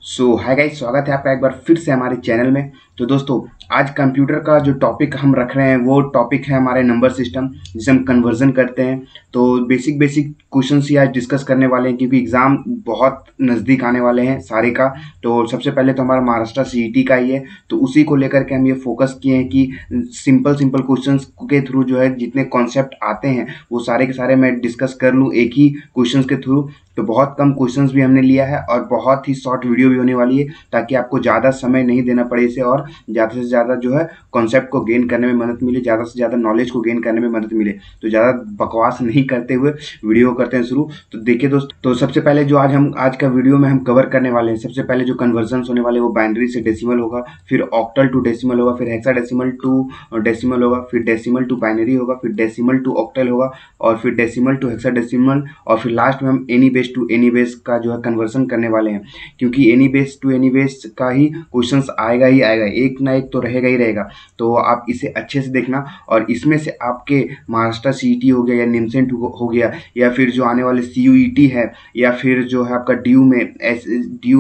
सो hi guys, स्वागत है आपका एक बार फिर से हमारे चैनल में। तो दोस्तों, आज कंप्यूटर का जो टॉपिक हम रख रहे हैं वो टॉपिक है हमारे नंबर सिस्टम, जिसे हम कन्वर्जन करते हैं। तो बेसिक बेसिक क्वेश्चंस ही आज डिस्कस करने वाले हैं, क्योंकि एग्ज़ाम बहुत नज़दीक आने वाले हैं सारे का। तो सबसे पहले तो हमारा महाराष्ट्र सीईटी का ही है, तो उसी को लेकर के हम ये फोकस किए हैं कि सिंपल सिंपल क्वेश्चंस के थ्रू जो है जितने कॉन्सेप्ट आते हैं वो सारे के सारे मैं डिस्कस कर लूँ एक ही क्वेश्चंस के थ्रू। तो बहुत कम क्वेश्चंस भी हमने लिया है और बहुत ही शॉर्ट वीडियो भी होने वाली है, ताकि आपको ज़्यादा समय नहीं देना पड़े इसे, और ज़्यादा से ज़्यादा जो है कॉन्सेप्ट को गेन करने में मदद मिले, ज़्यादा से ज़्यादा नॉलेज को गेन करने में मदद मिले। तो ज़्यादा बकवास नहीं करते हुए वीडियो करते हैं शुरू। तो देखिए दोस्त, तो सबसे पहले जो आज का वीडियो में हम कवर करने वाले हैं, सबसे पहले जो कन्वर्जन्स होने वाले हैं वो बाइनरी से डेसिमल होगा, फिर ऑक्टल टू डेसिमल होगा, फिर हेक्साडेसिमल टू डेसिमल होगा, फिर डेसिमल टू बाइनरी होगा, फिर डेसिमल टू ऑक्टल होगा, और फिर डेसिमल टू हेक्साडेसिमल, और फिर लास्ट में हम any base to any base का जो है कन्वर्सन करने वाले हैं। क्योंकि any base to any base का ही क्वेश्चंस आएगा ही आएगा, एक ना एक तो रहेगा ही रहेगा। तो आप इसे अच्छे से देखना, और इसमें से आपके महाराष्ट्र सीईटी हो गया या निमसेंट हो गया, या फिर जो आने वाले सीयूईटी है, या फिर जो है आपका ड्यू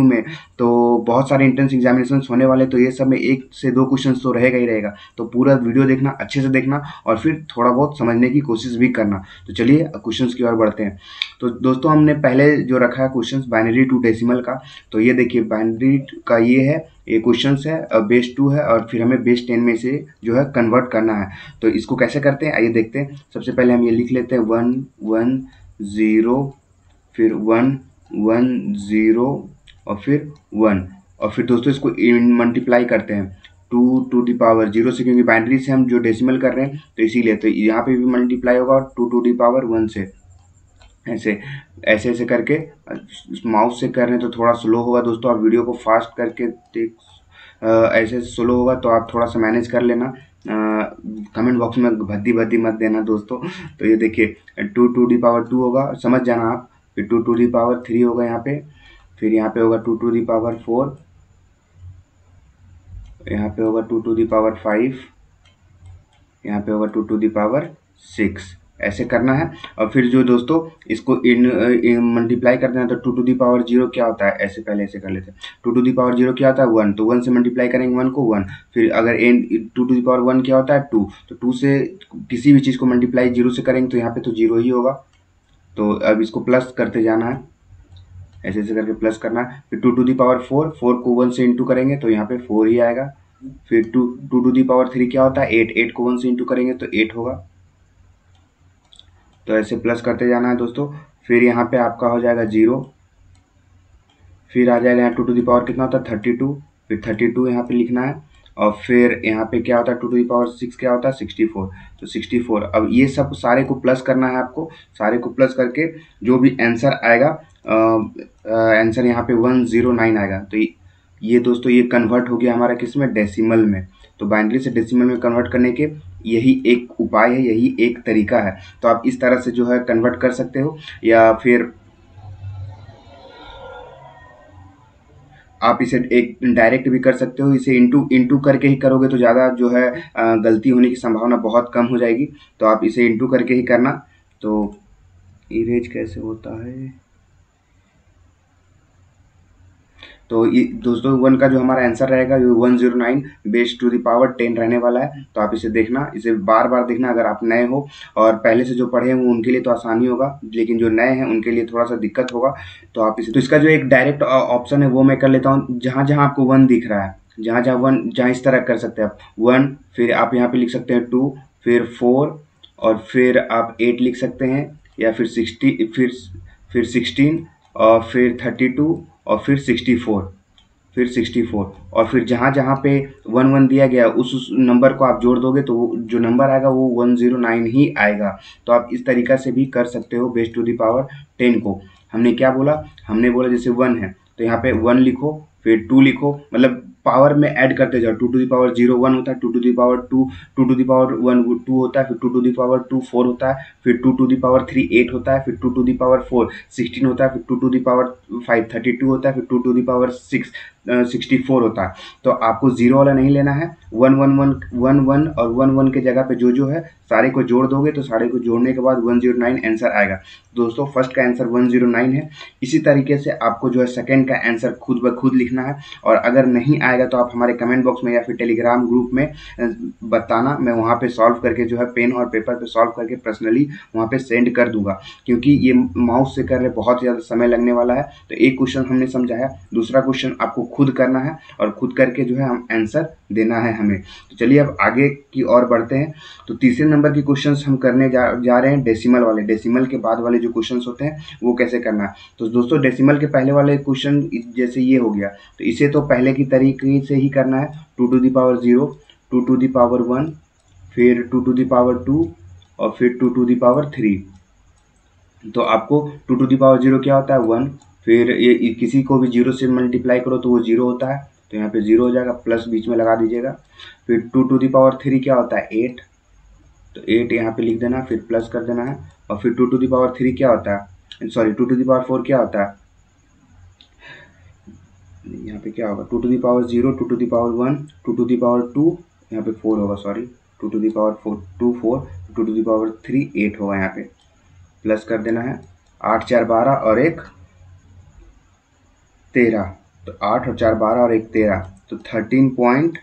में तो बहुत सारे इंट्रेंस एग्जामिनेशन होने वाले। तो ये सब में एक से दो क्वेश्चन तो रहेगा ही रहेगा। तो पूरा वीडियो देखना, अच्छे से देखना, और फिर थोड़ा बहुत समझने की कोशिश भी करना। तो चलिए क्वेश्चंस की ओर बढ़ते हैं। तो दोस्तों, हमने पहले जो रखा है क्वेश्चंस बाइनरी टू डेसिमल का, तो ये देखिए बाइनरी का ये है, ये क्वेश्चंस है, बेस 2 है, और फिर हमें बेस 10 में से जो है कन्वर्ट करना है। तो इसको कैसे करते हैं आइए देखते हैं। सबसे पहले हम ये लिख लेते हैं 1 1 0, फिर 1 1 0, और फिर 1, और फिर दोस्तों इसको मल्टीप्लाई करते हैं 2 टू दी पावर 0 से, क्योंकि बाइनरी से हम जो डेसिमल कर रहे हैं तो इसीलिए। तो यहाँ पे भी मल्टीप्लाई होगा, और 2 टू दी पावर 1 से, ऐसे ऐसे ऐसे करके। माउस से कर रहे हैं तो थोड़ा स्लो होगा दोस्तों, आप वीडियो को फास्ट करके देख, ऐसे स्लो होगा तो आप थोड़ा सा मैनेज कर लेना। कमेंट बॉक्स में भद्दी भद्दी मत देना दोस्तों। तो ये देखिए 2 टू दी पावर 2 होगा, समझ जाना आप। फिर 2 टू दी पावर 3 होगा यहाँ पे, फिर यहाँ पे होगा 2 टू दी पावर 4, यहाँ पे होगा 2 टू दी पावर 5, यहाँ पे होगा 2 टू दी पावर 6, ऐसे करना है। और फिर जो दोस्तों इसको मल्टीप्लाई करते हैं तो 2 टू दी पावर 0 क्या होता है, ऐसे पहले ऐसे कर लेते हैं। 2 टू दी पावर 0 क्या होता है 1, तो 1 से मल्टीप्लाई करेंगे 1 को 1। फिर अगर 2 टू दी पावर 1 क्या होता है 2, तो 2 से किसी भी चीज़ को मल्टीप्लाई 0 से करेंगे तो यहाँ पे तो 0 ही होगा। तो अब इसको प्लस करते जाना है, ऐसे ऐसे करके प्लस करना है। फिर 2 टू दी पावर 4, 4 को 1 से इंटू करेंगे तो यहाँ पे 4 ही आएगा। फिर 2 टू दी पावर 3 क्या होता है 8, 8 को 1 से इंटू करेंगे तो 8 होगा। तो ऐसे प्लस करते जाना है दोस्तों। फिर यहाँ पे आपका हो जाएगा 0, फिर आ जाएगा यहाँ 2 टू दी पावर कितना होता है 32, फिर 32 यहाँ पे लिखना है। और फिर यहाँ पे क्या होता है 2 टू दी पावर 6 क्या होता है 64, तो 64। अब ये सब सारे को प्लस करना है आपको, सारे को प्लस करके जो भी आंसर आएगा, आंसर यहाँ पे 109 आएगा। तो ये दोस्तों ये कन्वर्ट हो गया हमारा किस में, डेसिमल में। तो बाइनरी से डेसिमल में कन्वर्ट करने के यही एक उपाय है, यही एक तरीका है। तो आप इस तरह से जो है कन्वर्ट कर सकते हो, या फिर आप इसे एक डायरेक्ट भी कर सकते हो। इसे इंटू करके ही करोगे तो ज़्यादा जो है गलती होने की संभावना बहुत कम हो जाएगी। तो आप इसे इंटू करके ही करना। तो इरेज कैसे होता है, तो ये दोस्तों 1 का जो हमारा आंसर रहेगा ये 109 बेस टू द पावर 10 रहने वाला है। तो आप इसे देखना, इसे बार बार देखना। अगर आप नए हो और पहले से जो पढ़े हैं वो उनके लिए तो आसानी होगा, लेकिन जो नए हैं उनके लिए थोड़ा सा दिक्कत होगा। तो आप इसे, तो इसका जो एक डायरेक्ट ऑप्शन है वो मैं कर लेता हूँ। जहाँ जहाँ आपको 1 दिख रहा है, जहाँ जहाँ 1, जहाँ इस तरह कर सकते हैं आप 1, फिर आप यहाँ पे लिख सकते हैं 2, फिर 4, और फिर आप 8 लिख सकते हैं, या फिर 60, फिर 16, और फिर 32, और फिर 64, फिर 64, और फिर जहाँ जहाँ पे 1 1 दिया गया उस नंबर को आप जोड़ दोगे तो जो नंबर आएगा वो 109 ही आएगा। तो आप इस तरीका से भी कर सकते हो बेस टू दी पावर 10 को। हमने क्या बोला, हमने बोला जैसे 1 है तो यहाँ पे 1 लिखो, फिर 2 लिखो, मतलब पावर में ऐड करते जाओ। 2 टू दी पावर 0 1 होता है, 2 to the power 2 2 to the power 1 2 होता है, फिर 2 टू दी पावर 2 4 होता है, फिर 2 टू दी पावर 3 8 होता है, फिर 2 टू दी पावर 4 16 होता है, फिर 2 टू दी पावर 5 32 होता है, फिर 2 टू दी पावर 6 64 होता है। तो आपको जीरो वाला नहीं लेना है, 1 और 1 के जगह पे जो है सारे को जोड़ दोगे तो सारे को जोड़ने के बाद 109 आंसर आएगा। दोस्तों फर्स्ट का आंसर 109 है। इसी तरीके से आपको जो है सेकंड का आंसर खुद ब खुद लिखना है, और अगर नहीं आएगा तो आप हमारे कमेंट बॉक्स में या फिर टेलीग्राम ग्रुप में बताना, मैं वहाँ पे सॉल्व करके जो है पेन और पेपर पे सॉल्व करके पर्सनली वहाँ पे सेंड कर दूंगा, क्योंकि ये माउस से कर रहे बहुत ज़्यादा समय लगने वाला है। तो एक क्वेश्चन हमने समझाया, दूसरा क्वेश्चन आपको खुद करना है और खुद करके जो है हम आंसर देना है हमें। तो चलिए अब आगे की ओर बढ़ते हैं। तो तीसरे नंबर की क्वेश्चंस हम करने जा रहे हैं डेसिमल वाले। डेसिमल के बाद वाले जो क्वेश्चंस होते हैं वो कैसे करना है। तो दोस्तों डेसिमल के पहले वाले क्वेश्चन जैसे ये हो गया, तो इसे तो पहले की तरीके से ही करना है, 2 to the power 0, 2 to the power 1, फिर 2 to the power 2 और फिर 2 to the power 3। तो आपको 2 to the power 0 क्या होता है 1, फिर ये किसी को भी 0 से मल्टीप्लाई करो तो वो 0 होता है, तो यहाँ पे 0 हो जाएगा, प्लस बीच में लगा दीजिएगा। फिर 2 to the power 3 क्या होता है 8, तो 8 यहाँ पे लिख देना, फिर प्लस कर देना है। और फिर 2 to the power 3 क्या होता है, सॉरी 2 to the power 4 क्या होता है, यहाँ पे क्या होगा 2 to the power 0, 2 to the power 1, 2 to the power 2, यहाँ पे 4 होगा, sorry 2 to the power 4 2 4, 2 to the power 3 8 होगा, यहाँ पे प्लस कर देना है। 8 4 12 और 1 13, तो 8 और 4 12 और 1 13, तो 13 पॉइंट।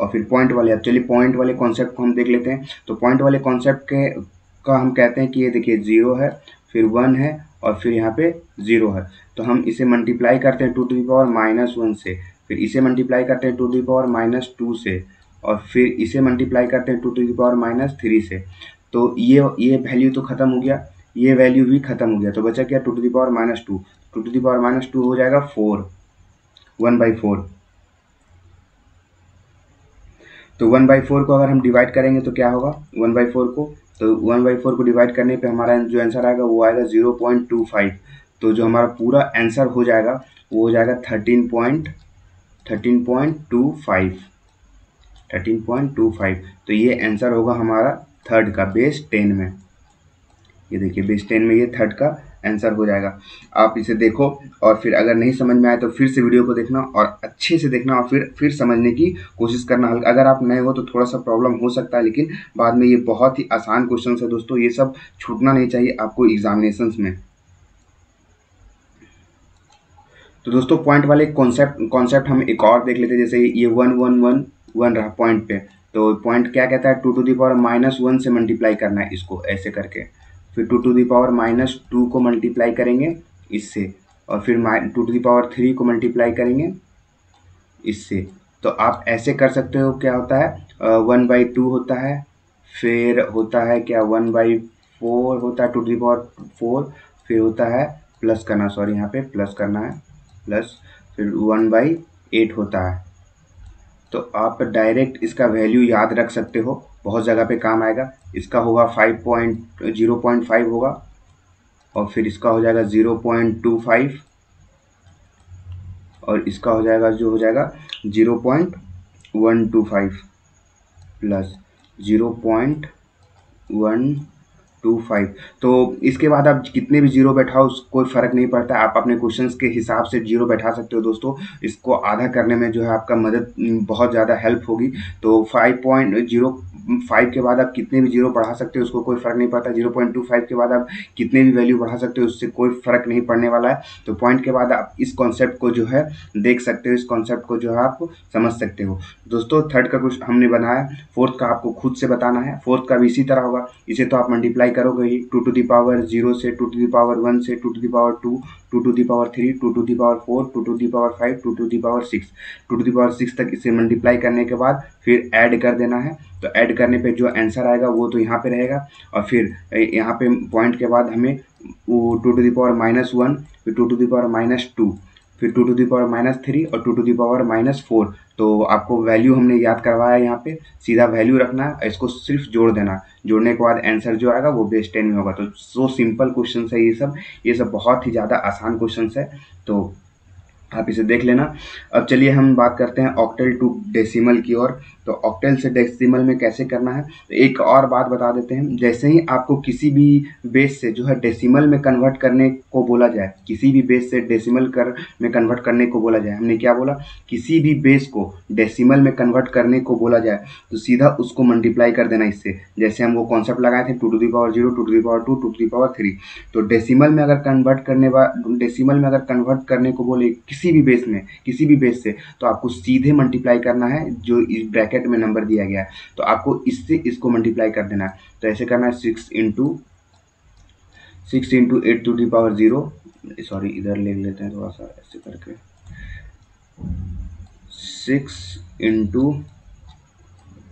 और फिर पॉइंट वाले, अब चलिए पॉइंट वाले कॉन्सेप्ट को हम देख लेते हैं। तो पॉइंट वाले कॉन्सेप्ट का हम कहते हैं कि ये देखिए 0 है, फिर 1 है और फिर यहाँ पे 0 है, तो हम इसे मल्टीप्लाई करते हैं 2 to the power -1 से, फिर इसे मल्टीप्लाई करते हैं 2 to the power -2 से, और फिर इसे मल्टीप्लाई करते हैं 2 to the power -3 से। तो ये वैल्यू तो खत्म हो गया, ये वैल्यू भी खत्म हो गया, तो बचा क्या 2 to the power -2, 2 to the power -2 हो जाएगा 4, 1/4। तो 1/4 को अगर हम डिवाइड करेंगे तो क्या होगा 1/4 को, तो 1/4 को डिवाइड करने पे हमारा जो आंसर आएगा वो आएगा 0.25। तो जो हमारा पूरा आंसर हो जाएगा वो हो जाएगा 13.25। तो ये आंसर होगा हमारा थर्ड का बेस 10 में। ये देखिए बेस 10 में ये थर्ड का आंसर हो जाएगा। आप इसे देखो और फिर अगर नहीं समझ में आए तो फिर से वीडियो को देखना और अच्छे से देखना और फिर समझने की कोशिश करना। अगर आप नए हो तो थोड़ा सा प्रॉब्लम हो सकता है, लेकिन बाद में ये बहुत ही आसान क्वेश्चन है दोस्तों, ये सब छूटना नहीं चाहिए आपको एग्जामिनेशंस में। तो दोस्तों पॉइंट वाले कॉन्सेप्ट हम एक और देख लेते हैं। जैसे ये 1 रहा पॉइंट पे, तो पॉइंट क्या कहता है 2 to the power -1 से मल्टीप्लाई करना है इसको ऐसे करके, फिर 2 to the power -2 को मल्टीप्लाई करेंगे इससे, और फिर 2 to the power 3 को मल्टीप्लाई करेंगे इससे। तो आप ऐसे कर सकते हो, क्या होता है 1/2 होता है, फिर होता है क्या 1/4 होता है 2 to the power 4, फिर होता है प्लस करना, सॉरी यहाँ पे प्लस करना है, प्लस फिर 1/8 होता है। तो आप डायरेक्ट इसका वैल्यू याद रख सकते हो, बहुत जगह पे काम आएगा। इसका होगा 0.5 होगा, और फिर इसका हो जाएगा 0.25, और इसका हो जाएगा 0.125 प्लस 0.125। तो इसके बाद आप कितने भी जीरो बैठाओ कोई फ़र्क नहीं पड़ता, आप अपने क्वेश्चंस के हिसाब से जीरो बैठा सकते हो दोस्तों। इसको आधा करने में जो है आपका मदद बहुत ज़्यादा हेल्प होगी। तो 5.05 के बाद आप कितने भी जीरो बढ़ा सकते हो, उसको कोई फ़र्क नहीं पड़ता। 0.25 के बाद आप कितने भी वैल्यू बढ़ा सकते हो, उससे कोई फ़र्क नहीं पड़ने वाला है। तो पॉइंट के बाद आप इस कॉन्सेप्ट को जो है देख सकते हो, इस कॉन्सेप्ट को जो है आप समझ सकते हो। दोस्तों थर्ड का कुछ हमने बनाया, फोर्थ का आपको खुद से बताना है। फोर्थ का भी इसी तरह होगा, इसे तो आप मल्टीप्लाई करोगे ही 2 to the power 0 से, 2 to the power 1 से, 2 to the power 2, 2 to the power 3, 2 to the power 4, 2 to the power 5, 2 to the power 6, 2 to the power 6 तक इसे मल्टीप्लाई करने के बाद फिर ऐड कर देना है। तो ऐड करने पे जो आंसर आएगा वो तो यहाँ पे रहेगा, और फिर यहाँ पे पॉइंट के बाद हमें वो 2 to the power -1, फिर 2 to the power -2, फिर 2 to the power -3 और 2 to the power -4। तो आपको वैल्यू हमने याद करवाया, यहाँ पे सीधा वैल्यू रखना है, इसको सिर्फ जोड़ देना, जोड़ने के बाद आंसर जो आएगा वो बेस 10 में होगा। तो सो सिंपल क्वेश्चन है ये सब बहुत ही ज़्यादा आसान क्वेश्चन है, तो आप इसे देख लेना। अब चलिए हम बात करते हैं ऑक्टल टू डेसिमल की ओर। तो ऑक्टेल से डेसिमल में कैसे करना है, तो एक और बात बता देते हैं। जैसे ही आपको किसी भी बेस से जो है डेसिमल में कन्वर्ट करने को बोला जाए, किसी भी बेस से डेसिमल में कन्वर्ट करने को बोला जाए, हमने क्या बोला, किसी भी बेस को डेसिमल में कन्वर्ट करने को बोला जाए तो सीधा उसको मल्टीप्लाई कर देना इससे। जैसे हम वो कॉन्सेप्ट लगाए थे 2 to the power 0, 2 to the power 2, 2 to the power 3। तो डेसिमल में अगर कन्वर्ट करने को बोले किसी भी बेस से, तो आपको सीधे मल्टीप्लाई करना है जो इस ब्रैकेट में नंबर दिया गया है, तो आपको इससे इसको मल्टीप्लाई कर देना है। तो ऐसे करना है 6 into 8 to the power 0, sorry इधर ले लेते हैं थोड़ा सा ऐसे करके, 6 into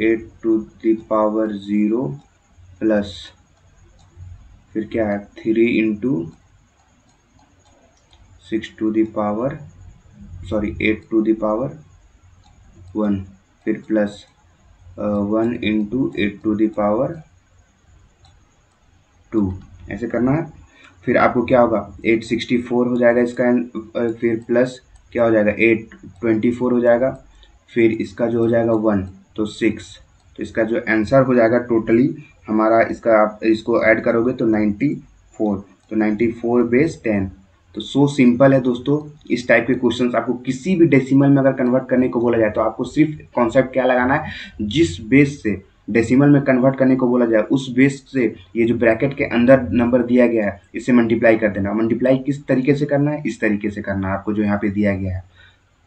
8 to the power 0 plus फिर क्या है 3 इंटू 8 टू दी पावर 1, फिर plus 1 into 8 to the power 2, ऐसे करना है। फिर आपको क्या होगा 864 हो जाएगा इसका, फिर प्लस क्या हो जाएगा 824 हो जाएगा, फिर इसका जो हो जाएगा 1 तो 6, तो इसका जो आंसर हो जाएगा टोटली हमारा इसका, आप इसको ऐड करोगे तो 94, तो 94 बेस 10। तो सो सिंपल है दोस्तों। इस टाइप के क्वेश्चंस आपको किसी भी डेसिमल में अगर कन्वर्ट करने को बोला जाए तो आपको सिर्फ कॉन्सेप्ट क्या लगाना है, जिस बेस से डेसिमल में कन्वर्ट करने को बोला जाए उस बेस से ये जो ब्रैकेट के अंदर नंबर दिया गया है इसे मल्टीप्लाई कर देना। मल्टीप्लाई किस तरीके से करना है, इस तरीके से करना है आपको, जो यहाँ पे दिया गया है,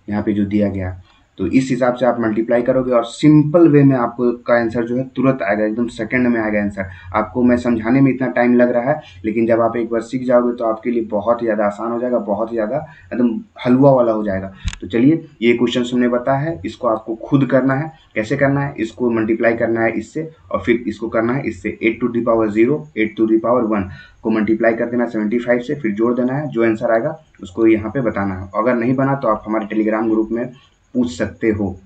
यहाँ पे जो दिया गया है, तो इस हिसाब से आप मल्टीप्लाई करोगे और सिंपल वे में आपको का आंसर जो है तुरंत आएगा, एकदम सेकंड में आएगा आंसर। आपको मैं समझाने में इतना टाइम लग रहा है, लेकिन जब आप एक बार सीख जाओगे तो आपके लिए बहुत ही ज़्यादा आसान हो जाएगा, बहुत ही ज़्यादा एकदम हलवा वाला हो जाएगा। तो चलिए ये क्वेश्चन हमने बताया है, इसको आपको खुद करना है। कैसे करना है, इसको मल्टीप्लाई करना है इससे और फिर इसको करना है इससे। 8 to the power 0, 8 to the power 1 को मल्टीप्लाई कर देना 75 से, फिर जोड़ देना है, जो आंसर आएगा उसको यहाँ पे बताना है। अगर नहीं बना तो आप हमारे टेलीग्राम ग्रुप में पूछ सकते हो।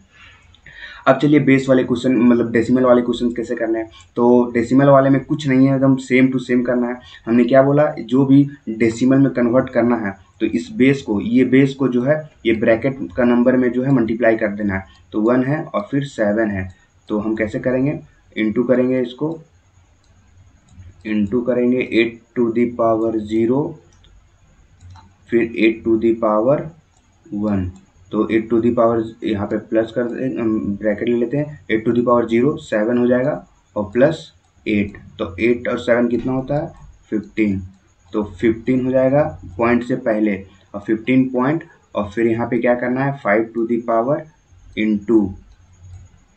अब चलिए बेस वाले क्वेश्चन, मतलब डेसिमल वाले क्वेश्चन कैसे करने हैं। तो डेसिमल वाले में कुछ नहीं है, एकदम सेम टू सेम करना है। हमने क्या बोला, जो भी डेसिमल में कन्वर्ट करना है तो इस बेस को, ये बेस को जो है ये ब्रैकेट का नंबर में जो है मल्टीप्लाई कर देना है। तो 1 है और फिर 7 है, तो हम कैसे करेंगे, इंटू करेंगे, इसको इंटू करेंगे 8 टू दी पावर 0, फिर 8 टू दी पावर 1, तो 8 टू दी पावर यहाँ पे प्लस कर ब्रैकेट ले लेते हैं, 8 टू दी पावर 0 7 हो जाएगा और प्लस 8, तो 8 और 7 कितना होता है 15, तो 15 हो जाएगा पॉइंट से पहले और 15 पॉइंट, और फिर यहाँ पे क्या करना है 5 to the power into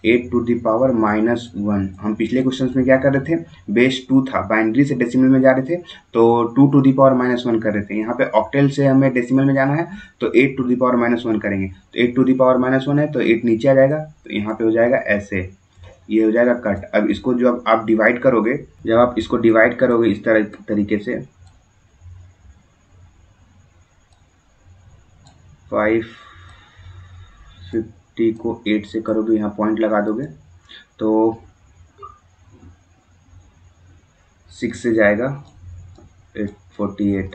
8 to the power -1। हम पिछले क्वेश्चन में क्या कर रहे थे, बेस 2 था, बाइनरी से डेसिमल में जा रहे थे तो 2 टू दी पावर -1 कर रहे थे। यहाँ पे ऑक्टेल से हमें डेसिमल में जाना है तो 8 टू दी पावर -1 करेंगे, तो 8 टू दी पावर -1 है तो 8 नीचे आ जाएगा, तो यहाँ पे हो जाएगा ऐसे, ये हो जाएगा कट। अब इसको जब आप डिवाइड करोगे, जब आप इसको डिवाइड करोगे इस तरीके से 550 को 8 से करोगे, यहाँ पॉइंट लगा दोगे तो 6 से जाएगा 848।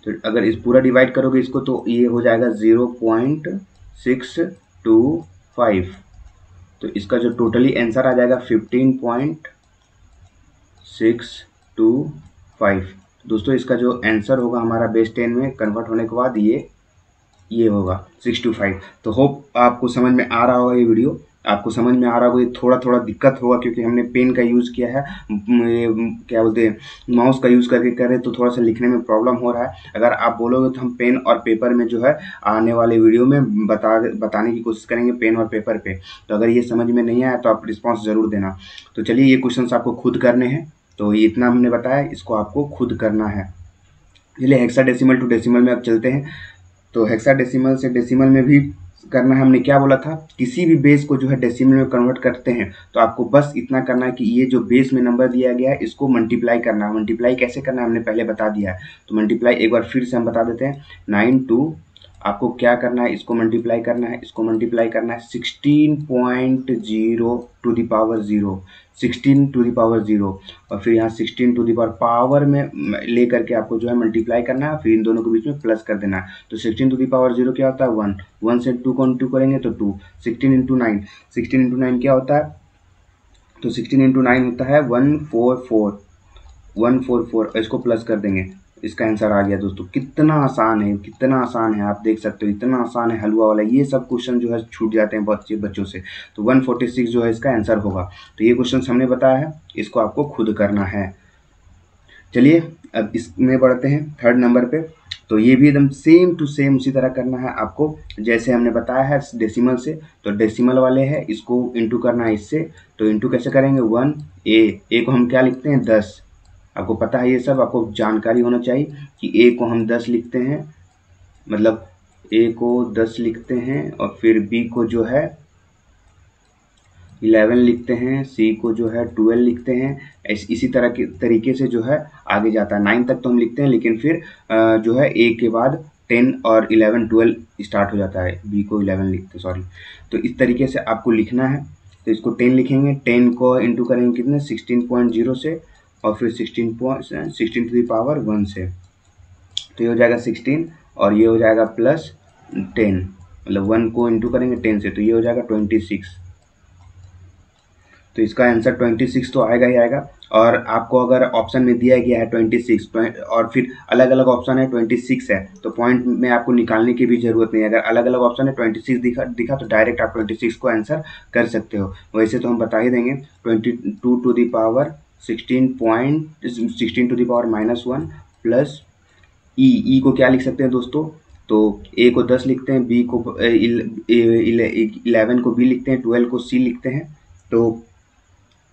तो अगर इस पूरा डिवाइड करोगे इसको तो ये हो जाएगा 0.625। तो इसका जो टोटली आंसर आ जाएगा 15.625। दोस्तों इसका जो आंसर होगा हमारा बेस 10 में कन्वर्ट होने के बाद ये होगा 625। तो होप आपको समझ में आ रहा होगा, ये वीडियो आपको समझ में आ रहा होगा। ये थोड़ा दिक्कत होगा क्योंकि हमने पेन का यूज़ किया है, क्या बोलते हैं, माउस का यूज़ करके कर रहे, तो थोड़ा सा लिखने में प्रॉब्लम हो रहा है। अगर आप बोलोगे तो हम पेन और पेपर में जो है आने वाले वीडियो में बताने की कोशिश करेंगे, पेन और पेपर पे। तो अगर ये समझ में नहीं आया तो आप रिस्पॉन्स ज़रूर देना। तो चलिए ये क्वेश्चन आपको खुद करने हैं, तो इतना हमने बताया, इसको आपको खुद करना है। चलिए हेक्साडेसिमल टू डेसिमल में अब चलते हैं। तो हेक्साडेसिमल से डेसिमल में भी करना है। हमने क्या बोला था, किसी भी बेस को जो है डेसिमल में कन्वर्ट करते हैं तो आपको बस इतना करना है कि ये जो बेस में नंबर दिया गया है इसको मल्टीप्लाई करना है। मल्टीप्लाई कैसे करना है हमने पहले बता दिया है, तो मल्टीप्लाई एक बार फिर से हम बता देते हैं। 9 टू आपको क्या करना है, इसको मल्टीप्लाई करना है, इसको मल्टीप्लाई करना है 16.0 to the power 0, 16 to the power 0, और फिर यहाँ 16 टू द पावर में ले करके आपको जो है मल्टीप्लाई करना है, फिर इन दोनों के बीच में प्लस कर देना है। तो 16 टू द पावर 0 क्या होता है 1, 1 से 2 को इंटू करेंगे तो 2, 16 इंटू 9, 16 इंटू 9 क्या होता है, तो 16 इंटू 9 होता है 144, 144, इसको प्लस कर देंगे, इसका आंसर आ गया दोस्तों। कितना आसान है, कितना आसान है, आप देख सकते हो इतना आसान है हलवा वाला। ये सब क्वेश्चन जो है छूट जाते हैं बच्चों से। तो 146 जो है इसका आंसर होगा। तो ये क्वेश्चन हमने बताया है, इसको आपको खुद करना है। चलिए अब इसमें बढ़ते हैं थर्ड नंबर पे। तो ये भी एकदम सेम टू सेम उसी तरह करना है आपको जैसे हमने बताया है डेसिमल से। तो डेसिमल वाले है, इसको इंटू करना है इससे। तो इंटू कैसे करेंगे, 1 ए को हम क्या लिखते हैं 10। आपको पता है ये सब, आपको जानकारी होना चाहिए कि ए को हम 10 लिखते हैं, मतलब ए को 10 लिखते हैं, और फिर बी को जो है 11 लिखते हैं, सी को जो है 12 लिखते हैं। इसी तरह के तरीके से जो है आगे जाता है। 9 तक तो हम लिखते हैं, लेकिन फिर जो है ए के बाद 10 और 11 12 स्टार्ट हो जाता है, बी को 11 लिखते हैं, सॉरी। तो इस तरीके से आपको लिखना है। तो इसको 10 लिखेंगे, 10 को इंटू करेंगे कितने 16.0 से, और फिर 16 टू द पावर 1 से। तो ये हो जाएगा 16, और ये हो जाएगा प्लस 10, मतलब 1 को इंटू करेंगे 10 से, तो ये हो जाएगा 26। तो इसका आंसर 26 तो आएगा ही आएगा। और आपको अगर ऑप्शन में दिया गया है 26 और फिर अलग अलग ऑप्शन है 26 है, तो पॉइंट में आपको निकालने की भी ज़रूरत नहीं है। अगर अलग अलग ऑप्शन है 26 दिखा तो डायरेक्ट आप 26 को आंसर कर सकते हो। वैसे तो हम बता ही देंगे 22 to the power 16 to the power -1 plus e को क्या लिख सकते हैं दोस्तों, तो ए को 10 लिखते हैं, बी को 11 को बी लिखते हैं, 12 को सी लिखते हैं। तो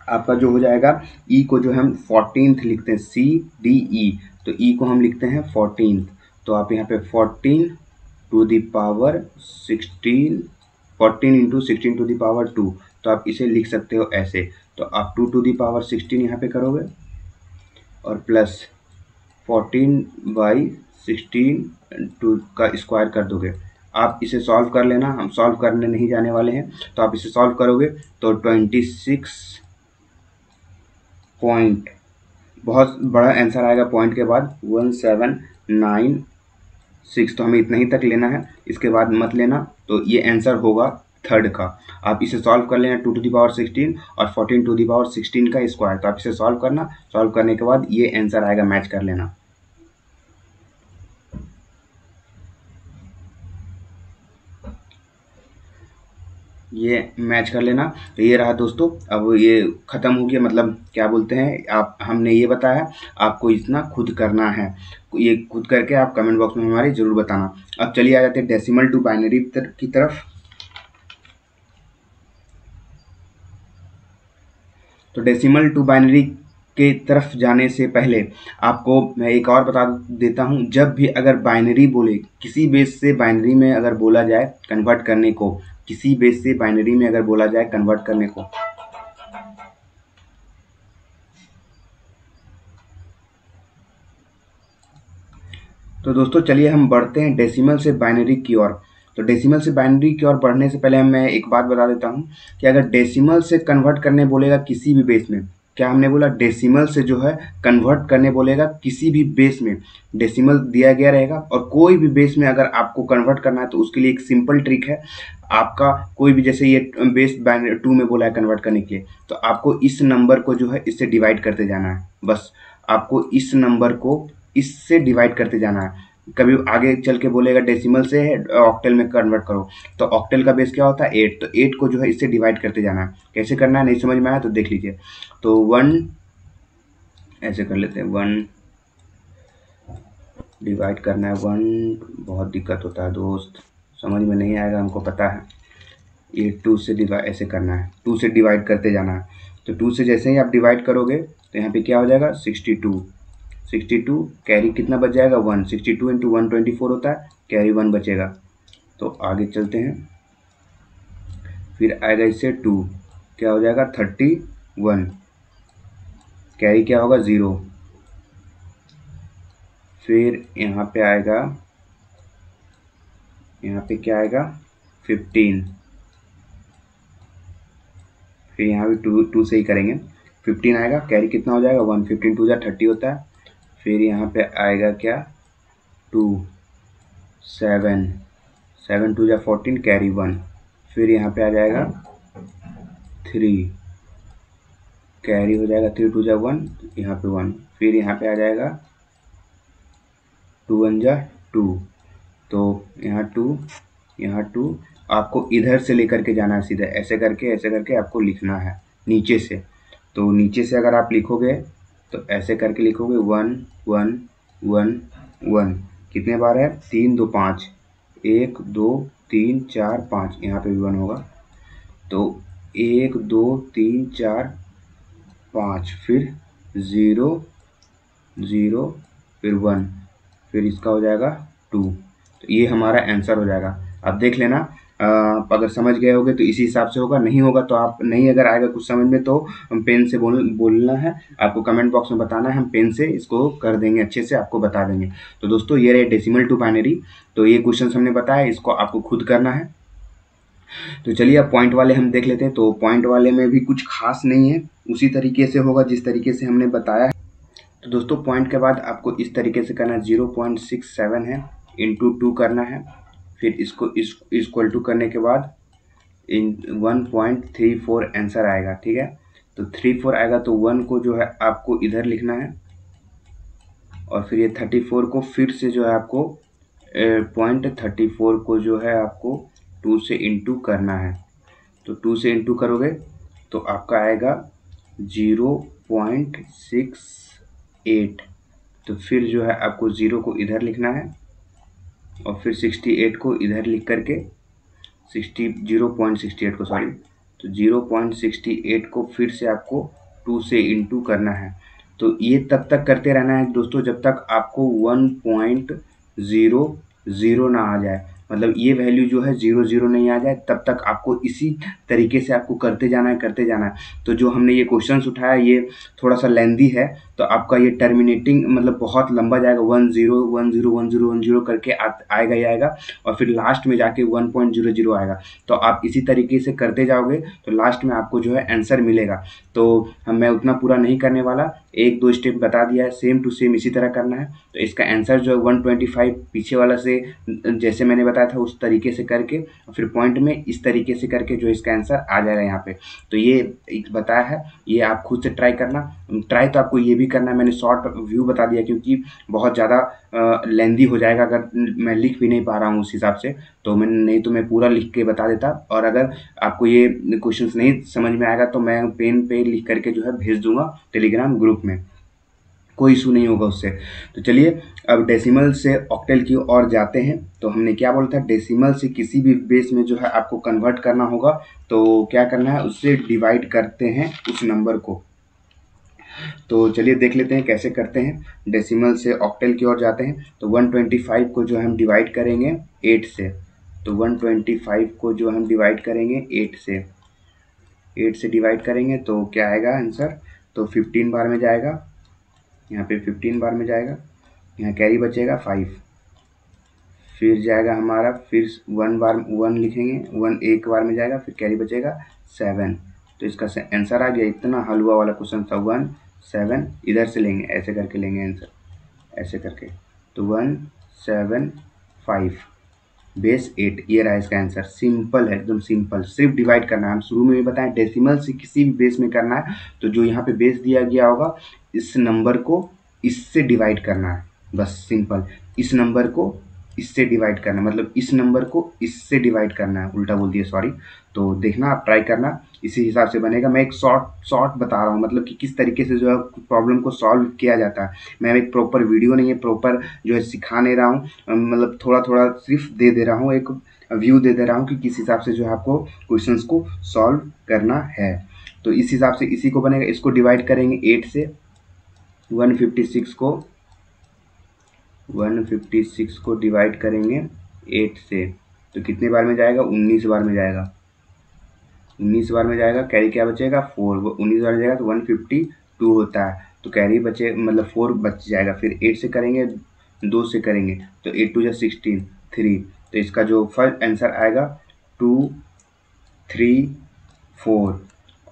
आपका जो हो जाएगा ई को जो हम 14th लिखते हैं, सी डी ई, तो ई को हम लिखते हैं 14th। तो आप यहाँ पे 14 to the power 16, 14 into 16 to the power 2, तो आप इसे लिख सकते हो ऐसे। तो आप 2 टू द पावर 16 यहाँ पे करोगे, और प्लस 14/16 टू का स्क्वायर कर दोगे। आप इसे सॉल्व कर लेना, हम सॉल्व करने नहीं जाने वाले हैं। तो आप इसे सॉल्व करोगे तो 26 पॉइंट, बहुत बड़ा आंसर आएगा पॉइंट के बाद 1796। तो हमें इतना ही तक लेना है, इसके बाद मत लेना। तो ये आंसर होगा थर्ड का। आप इसे सॉल्व कर लेना 2 टू द पावर 16 और 14 टू द पावर 16 का स्क्वायर। तो आप इसे सॉल्व करना, सॉल्व करने के बाद ये आंसर आएगा, मैच कर लेना। ये मैच कर लेना। तो ये रहा दोस्तों, अब ये ख़त्म हो गया, मतलब क्या बोलते हैं, आप हमने ये बताया, आपको इतना खुद करना है। ये खुद करके आप कमेंट बॉक्स में हमारे ज़रूर बताना। अब चलिए आ जाते हैं डेसिमल टू बाइनरी की तरफ। तो डेसिमल टू बाइनरी के तरफ जाने से पहले आपको मैं एक और बता देता हूँ, जब भी अगर बाइनरी बोले, किसी बेस से बाइनरी में अगर बोला जाए कन्वर्ट करने को, किसी बेस से बाइनरी में अगर बोला जाए कन्वर्ट करने को, तो दोस्तों चलिए हम बढ़ते हैं डेसिमल से बाइनरी की ओर। तो डेसिमल से बाइनरी की ओर बढ़ने से पहले मैं एक बात बता देता हूँ कि अगर डेसिमल से कन्वर्ट करने बोलेगा किसी भी बेस में, क्या हमने बोला, डेसिमल से जो है कन्वर्ट करने बोलेगा किसी भी बेस में, डेसिमल दिया गया रहेगा। और कोई भी बेस में अगर आपको कन्वर्ट करना है तो उसके लिए एक सिंपल ट्रिक है। आपका कोई भी, जैसे ये बेस 2 में बोला है कन्वर्ट करने के लिए, तो आपको इस नंबर को जो है इससे डिवाइड करते जाना है। बस आपको इस नंबर को इससे डिवाइड करते जाना है। कभी आगे चल के बोलेगा डेसिमल से है ऑक्टेल में कन्वर्ट करो, तो ऑक्टेल का बेस क्या होता है 8, तो 8 को जो है इससे डिवाइड करते जाना है। कैसे करना है नहीं समझ में आया तो देख लीजिए। तो 1 ऐसे कर लेते हैं, 1 डिवाइड करना है 1, बहुत दिक्कत होता है दोस्त, समझ में नहीं आएगा, हमको पता है। ये 2 से डिवाइड ऐसे करना है, 2 से डिवाइड करते जाना है। तो 2 से जैसे ही आप डिवाइड करोगे तो यहाँ पे क्या हो जाएगा 62, 62 कैरी कितना बच जाएगा 1, 62 इंटू 124 होता है, कैरी 1 बचेगा। तो आगे चलते हैं, फिर आएगा इससे 2, क्या हो जाएगा 31, कैरी क्या होगा 0, फिर यहाँ पे आएगा यहाँ पे क्या आएगा 15, फिर यहाँ भी टू से ही करेंगे। 15 आएगा, कैरी कितना हो जाएगा 1, 15 टू जा 30 होता है। फिर यहाँ पे आएगा क्या 2, 7, 7 टू जा 14, कैरी 1। फिर यहाँ पे आ जाएगा 3, कैरी हो जाएगा 3 टू जा 1, यहाँ पे 1। फिर यहाँ पे आ जाएगा 2 1 जा 2, तो यहाँ 2, यहाँ 2। आपको इधर से लेकर के जाना है सीधा, ऐसे करके आपको लिखना है नीचे से। तो नीचे से अगर आप लिखोगे तो ऐसे करके लिखोगे 1 1 1 1। कितने बार है 3 2 5, 1 2 3 4 5, यहाँ पे भी 1 होगा। तो 1 2 3 4 5, फिर 0 0, फिर 1, फिर इसका हो जाएगा 2। तो ये हमारा आंसर हो जाएगा। आप देख लेना, अगर समझ गए होगे तो इसी हिसाब से होगा, नहीं होगा तो आप नहीं, अगर आएगा कुछ समझ में तो हम पेन से बोलना है आपको, कमेंट बॉक्स में बताना है, हम पेन से इसको कर देंगे, अच्छे से आपको बता देंगे। तो दोस्तों ये रहे डेसिमल टू बाइनरी। तो ये क्वेश्चन हमने बताया, इसको आपको खुद करना है। तो चलिए अब पॉइंट वाले हम देख लेते हैं। तो पॉइंट वाले में भी कुछ खास नहीं है, उसी तरीके से होगा जिस तरीके से हमने बताया है। तो दोस्तों पॉइंट के बाद आपको इस तरीके से करना है, 0.67 है, इंटू 2 करना है। फिर इसको इक्वल टू करने के बाद इन 1.34 आंसर आएगा, ठीक है। तो 34 आएगा तो 1 को जो है आपको इधर लिखना है, और फिर ये 34 को फिर से जो है आपको 0.34 को जो है आपको 2 से इंटू करना है। तो 2 से इंटू करोगे तो आपका आएगा 0.68। तो फिर जो है आपको 0 को इधर लिखना है, और फिर 68 को इधर लिख करके 0.68 को सॉरी, तो 0.68 को फिर से आपको 2 से इंटू करना है। तो ये तब तक करते रहना है दोस्तों जब तक आपको 1.00 ना आ जाए, मतलब ये वैल्यू जो है 0 नहीं आ जाए, तब तक आपको इसी तरीके से आपको करते जाना है। तो जो हमने ये क्वेश्चंस उठाया ये थोड़ा सा लेंदी है, तो आपका ये टर्मिनेटिंग मतलब बहुत लंबा जाएगा, 10 करके आएगा ही आएगा, और फिर लास्ट में जाके 1.00 आएगा। तो आप इसी तरीके से करते जाओगे तो लास्ट में आपको जो है आंसर मिलेगा। तो मैं उतना पूरा नहीं करने वाला, 1-2 स्टेप बता दिया है, सेम टू सेम इसी तरह करना है। तो इसका आंसर जो है 125 पीछे वाला से जैसे मैंने बताया था उस तरीके से करके, और फिर पॉइंट में इस तरीके से करके जो इसका आंसर आ जाएगा यहाँ पे। तो ये एक बताया है, ये आप खुद से ट्राई करना। ट्राई तो आपको ये भी करना है, मैंने शॉर्ट व्यू बता दिया क्योंकि बहुत ज़्यादा लेंदी हो जाएगा अगर मैं लिख भी नहीं पा रहा हूँ उस हिसाब से, तो मैं नहीं तो मैं पूरा लिख के बता देता। और अगर आपको ये क्वेश्चंस नहीं समझ में आएगा तो मैं पेन पे लिख करके जो है भेज दूंगा टेलीग्राम ग्रुप में, कोई इशू नहीं होगा उससे। तो चलिए अब डेसिमल से ऑक्टेल की ओर जाते हैं। तो हमने क्या बोला था, डेसिमल से किसी भी बेस में जो है आपको कन्वर्ट करना होगा, तो क्या करना है, उससे डिवाइड करते हैं उस नंबर को। तो चलिए देख लेते हैं कैसे करते हैं। डेसिमल से ऑक्टेल की ओर जाते हैं, तो 125 को जो हम डिवाइड करेंगे 8 से। तो 125 को जो हम डिवाइड करेंगे 8 से, 8 से डिवाइड करेंगे तो क्या आएगा आंसर, तो 15 बार में जाएगा, यहाँ पे 15 बार में जाएगा, यहाँ कैरी बचेगा 5, फिर जाएगा हमारा, फिर 1 बार 1 लिखेंगे, 1 एक बार में जाएगा, फिर कैरी बचेगा 7। तो इसका आंसर आ गया। इतना हलवा वाला क्वेश्चन था, 1 7 इधर से लेंगे, ऐसे करके लेंगे आंसर, ऐसे करके। तो 1 7 5 बेस 8, ये रहा इसका आंसर। सिंपल है, एकदम सिंपल, सिर्फ डिवाइड करना है। हम शुरू में भी बताएं डेसिमल से किसी भी बेस में करना है, तो जो यहाँ पे बेस दिया गया होगा इस नंबर को इससे डिवाइड करना है, बस सिंपल। इस नंबर को इससे डिवाइड करना, मतलब इस नंबर को इससे डिवाइड करना है, उल्टा बोल दिया सॉरी। तो देखना, आप ट्राई करना, इसी हिसाब से बनेगा। मैं एक शॉर्ट बता रहा हूँ, मतलब कि किस तरीके से जो है प्रॉब्लम को सॉल्व किया जाता है। मैं एक प्रॉपर वीडियो नहीं है, प्रॉपर जो है सिखा नहीं रहा हूँ, मतलब थोड़ा थोड़ा सिर्फ दे रहा हूँ, एक व्यू दे रहा हूँ कि किस हिसाब से जो है आपको क्वेश्चंस को सॉल्व करना है। तो इस हिसाब से इसी को बनेगा। इसको डिवाइड करेंगे 8 से, 156 को डिवाइड करेंगे 8 से, तो कितने बार में जाएगा, 19 बार में जाएगा, 19 बार में जाएगा। कैरी क्या बचेगा 4, 19 बार में जाएगा तो 152 होता है, तो कैरी बचे मतलब 4 बच जाएगा। फिर 8 से करेंगे, 2 से करेंगे तो 8 2 जा 16, 3, तो इसका जो फर्स्ट आंसर आएगा 2 3 4।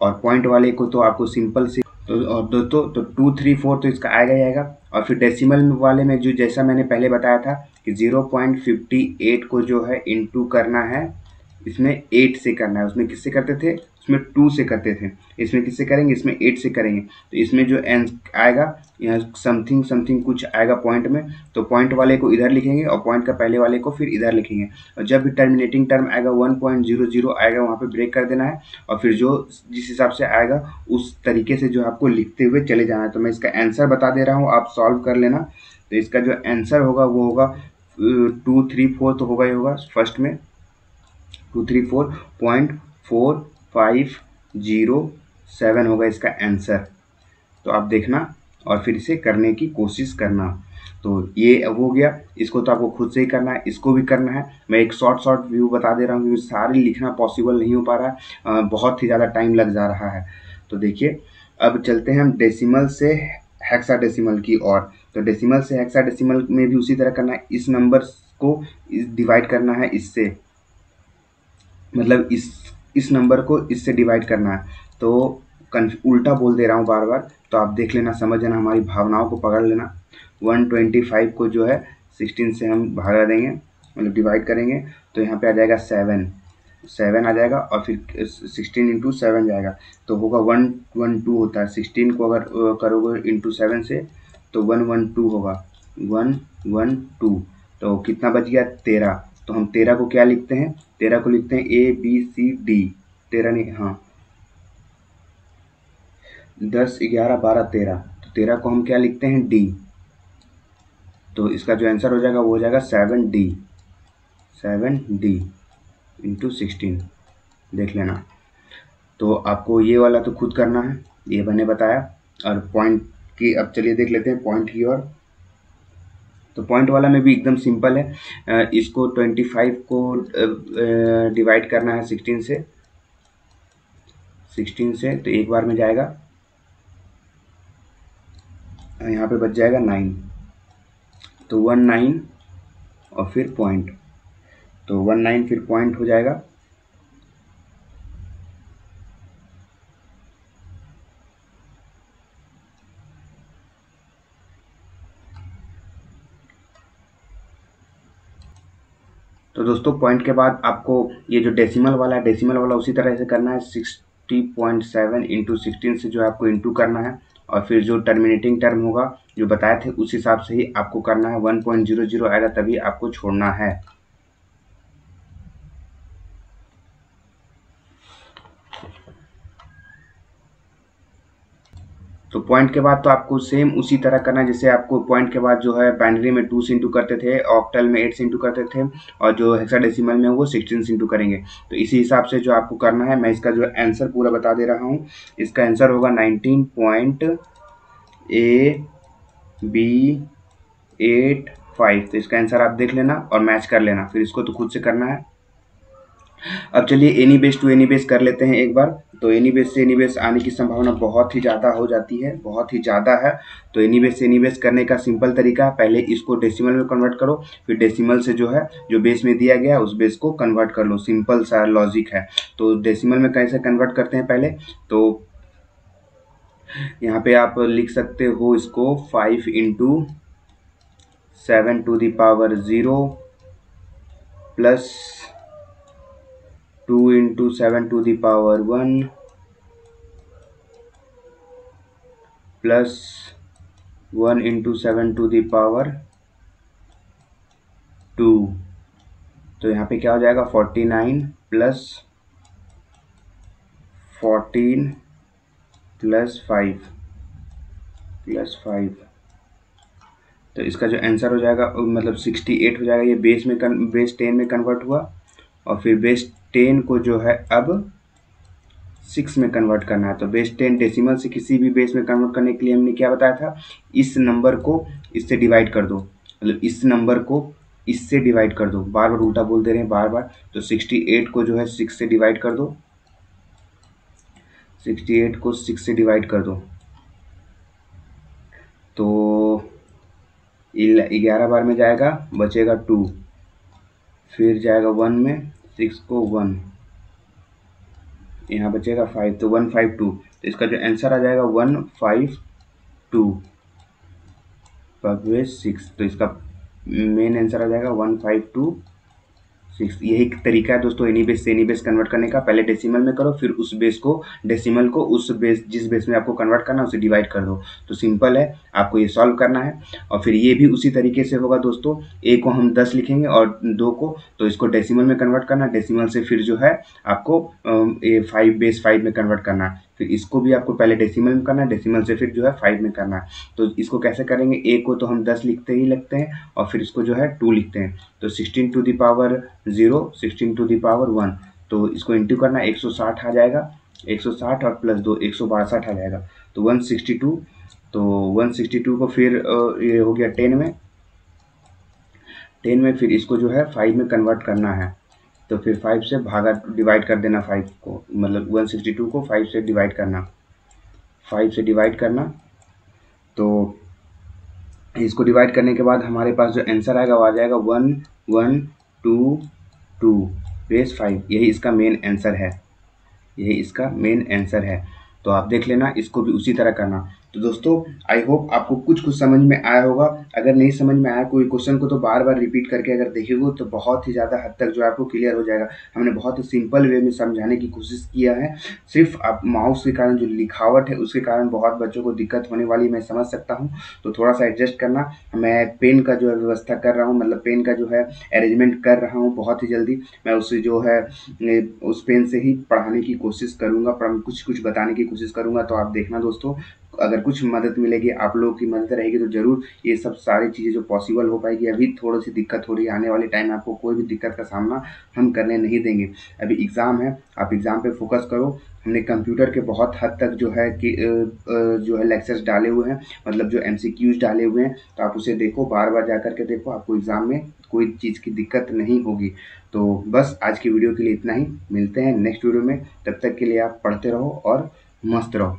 और पॉइंट वाले को तो आपको सिंपल से तो और दोस्तों तो 2 3 4 तो इसका आएगा ही आएगा। और फिर डेसिमल वाले में जो जैसा मैंने पहले बताया था कि 0.58 को जो है इंटू करना है, इसमें 8 से करना है। उसमें किससे करते थे, उसमें 2 से करते थे, इसमें किससे करेंगे, इसमें 8 से करेंगे। तो इसमें जो आएगा यहाँ समथिंग समथिंग कुछ आएगा पॉइंट में, तो पॉइंट वाले को इधर लिखेंगे और पॉइंट का पहले वाले को फिर इधर लिखेंगे। और जब भी टर्मिनेटिंग टर्म आएगा 1.00 आएगा वहाँ पे ब्रेक कर देना है, और फिर जो जिस हिसाब से आएगा उस तरीके से जो आपको लिखते हुए चले जाना है। तो मैं इसका आंसर बता दे रहा हूँ, आप सॉल्व कर लेना। तो इसका जो आंसर होगा वो होगा 2 3 4 तो होगा ही होगा फर्स्ट में 234.4507 होगा इसका आंसर। तो आप देखना और फिर इसे करने की कोशिश करना। तो ये हो गया, इसको तो आपको खुद से ही करना है, इसको भी करना है। मैं एक शॉर्ट व्यू बता दे रहा हूँ क्योंकि सारी लिखना पॉसिबल नहीं हो पा रहा है, बहुत ही ज़्यादा टाइम लग जा रहा है। तो देखिए अब चलते हैं हम डेसिमल से हेक्साडेसिमल की ओर। तो डेसिमल से हेक्साडेसिमल में भी उसी तरह करना है, इस नंबर को डिवाइड करना है इससे, मतलब इस नंबर को इससे डिवाइड करना है। तो उल्टा बोल दे रहा हूँ बार बार, तो आप देख लेना, समझ लेना, हमारी भावनाओं को पकड़ लेना। 125 को जो है 16 से हम भागा देंगे, मतलब डिवाइड करेंगे, तो यहाँ पे आ जाएगा 7 आ जाएगा, और फिर 16 इंटू 7 जाएगा, तो होगा 112 होता है। 16 को अगर करोगे इंटू 7 से तो 112 होगा, 112। तो कितना बच गया, 13। तो हम 13 को क्या लिखते हैं, 13 को लिखते हैं ABCD, 13 नहीं, हाँ 10 11 12 13, तो 13 को हम क्या लिखते हैं, D। तो इसका जो आंसर हो जाएगा वो हो जाएगा 7D इंटू 16, देख लेना। तो आपको ये वाला तो खुद करना है, ये मैंने बताया। और पॉइंट की अब चलिए देख लेते हैं पॉइंट की ओर। तो पॉइंट वाला में भी एकदम सिंपल है, इसको 25 को डिवाइड करना है 16 से, तो एक बार में जाएगा, यहाँ पे बच जाएगा 9, तो 19 और फिर पॉइंट, तो 19 फिर पॉइंट हो जाएगा। तो दोस्तों पॉइंट के बाद आपको ये जो डेसिमल वाला है, डेसिमल वाला उसी तरह से करना है, 60.7 इंटू 16 से जो है आपको इंटू करना है, और फिर जो टर्मिनेटिंग टर्म होगा जो बताए थे उस हिसाब से ही आपको करना है। 1.00 आएगा तभी आपको छोड़ना है। तो पॉइंट के बाद तो आपको सेम उसी तरह करना है, जैसे आपको पॉइंट के बाद जो है बाइनरी में 2 से इंटू करते थे, ऑक्टल में 8 से इंटू करते थे, और जो हेक्साडेसिमल में वो 16 से इंटू करेंगे। तो इसी हिसाब से जो आपको करना है, मैं इसका जो आंसर पूरा बता दे रहा हूँ। इसका आंसर होगा 19.AB85। तो इसका आंसर आप देख लेना और मैच कर लेना, फिर इसको तो खुद से करना है। अब चलिए any base to any base कर लेते हैं एक बार। तो एनी बेस से एनी बेस आने की संभावना बहुत ही ज़्यादा हो जाती है, बहुत ही ज़्यादा है। तो एनी बेस से एनी बेस करने का सिंपल तरीका, पहले इसको डेसिमल में कन्वर्ट करो, फिर डेसिमल से जो है जो बेस में दिया गया उस बेस को कन्वर्ट कर लो, सिंपल सा लॉजिक है। तो डेसिमल में कैसे कन्वर्ट करते हैं पहले, तो यहाँ पे आप लिख सकते हो इसको 5 into 7 to the power 0 plus 2 into 7 to the power 1 plus 1 into 7 to the power 2। तो यहाँ पे क्या हो जाएगा, 49 प्लस 14 प्लस 5 तो इसका जो आंसर हो जाएगा मतलब 68 हो जाएगा। ये बेस 10 में कन्वर्ट हुआ, और फिर बेस 10 को जो है अब 6 में कन्वर्ट करना है। तो बेस 10 डेसिमल से किसी भी बेस में कन्वर्ट करने के लिए हमने क्या बताया था, इस नंबर को इससे डिवाइड कर दो, मतलब इस नंबर को इससे डिवाइड कर दो। बार बार उल्टा बोल दे रहे हैं बार बार। तो 68 को जो है 6 से डिवाइड कर दो, 68 को 6 से डिवाइड कर दो, तो 11 बार में जाएगा, बचेगा 2, फिर जाएगा 1 में, 6 को 1, यहाँ बचेगा 5, तो 152। तो इसका जो आंसर आ जाएगा 152 पर बेस 6। तो इसका मेन आंसर आ जाएगा 152 6। यही तरीका है दोस्तों एनी बेस से एनी बेस कन्वर्ट करने का। पहले डेसिमल में करो, फिर उस बेस को डेसिमल को उस बेस जिस बेस में आपको कन्वर्ट करना है उसे डिवाइड कर दो। तो सिंपल है, आपको ये सॉल्व करना है। और फिर ये भी उसी तरीके से होगा दोस्तों। ए को हम 10 लिखेंगे और 2 को, तो इसको डेसिमल में कन्वर्ट करना है। डेसिमल से फिर जो है आपको 5 बेस 5 में कन्वर्ट करना है। फिर इसको भी आपको पहले डेसिमल में करना है, डेसिमल से फिर जो है 5 में करना है। तो इसको कैसे करेंगे, ए को तो हम 10 लिखते ही लगते हैं और फिर इसको जो है 2 लिखते हैं। तो 16 to the power 0, 16 to the power 1, तो इसको इंटू करना 160 आ जाएगा। 160 और प्लस 2 162 आ जाएगा। तो 162, तो 162 को फिर ये हो गया 10 में, 10 में फिर इसको जो है 5 में कन्वर्ट करना है। तो फिर 5 से भागा डिवाइड कर देना 5 को, मतलब 162 को 5 से डिवाइड करना, 5 से डिवाइड करना। तो इसको डिवाइड करने के बाद हमारे पास जो आंसर आएगा वो आ जाएगा 1122 बेस 5। यही इसका मेन आंसर है, यही इसका मेन आंसर है। तो आप देख लेना, इसको भी उसी तरह करना। तो दोस्तों आई होप आपको कुछ समझ में आया होगा। अगर नहीं समझ में आया कोई क्वेश्चन को तो बार बार रिपीट करके अगर देखोगे तो बहुत ही ज़्यादा हद तक जो आपको क्लियर हो जाएगा। हमने बहुत ही सिंपल वे में समझाने की कोशिश किया है। सिर्फ आप माउस के कारण जो लिखावट है उसके कारण बहुत बच्चों को दिक्कत होने वाली मैं समझ सकता हूँ। तो थोड़ा सा एडजस्ट करना। मैं पेन का जो है व्यवस्था कर रहा हूँ, मतलब पेन का जो है अरेंजमेंट कर रहा हूँ बहुत ही जल्दी। मैं उसे जो है उस पेन से ही पढ़ाने की कोशिश करूँगा, कुछ बताने की कोशिश करूँगा। तो आप देखना दोस्तों, अगर कुछ मदद मिलेगी, आप लोगों की मदद रहेगी तो ज़रूर ये सब सारी चीज़ें जो पॉसिबल हो पाएगी। अभी थोड़ी सी दिक्कत हो रही है, आने वाले टाइम में आपको कोई भी दिक्कत का सामना हम करने नहीं देंगे। अभी एग्ज़ाम है, आप एग्ज़ाम पे फोकस करो। हमने कंप्यूटर के बहुत हद तक जो है कि जो है लेक्चर्स डाले हुए हैं, मतलब जो MCQs डाले हुए हैं। तो आप उसे देखो, बार बार जा कर के देखो, आपको एग्ज़ाम में कोई चीज़ की दिक्कत नहीं होगी। तो बस आज की वीडियो के लिए इतना ही, मिलते हैं नेक्स्ट वीडियो में। तब तक के लिए आप पढ़ते रहो और मस्त रहो।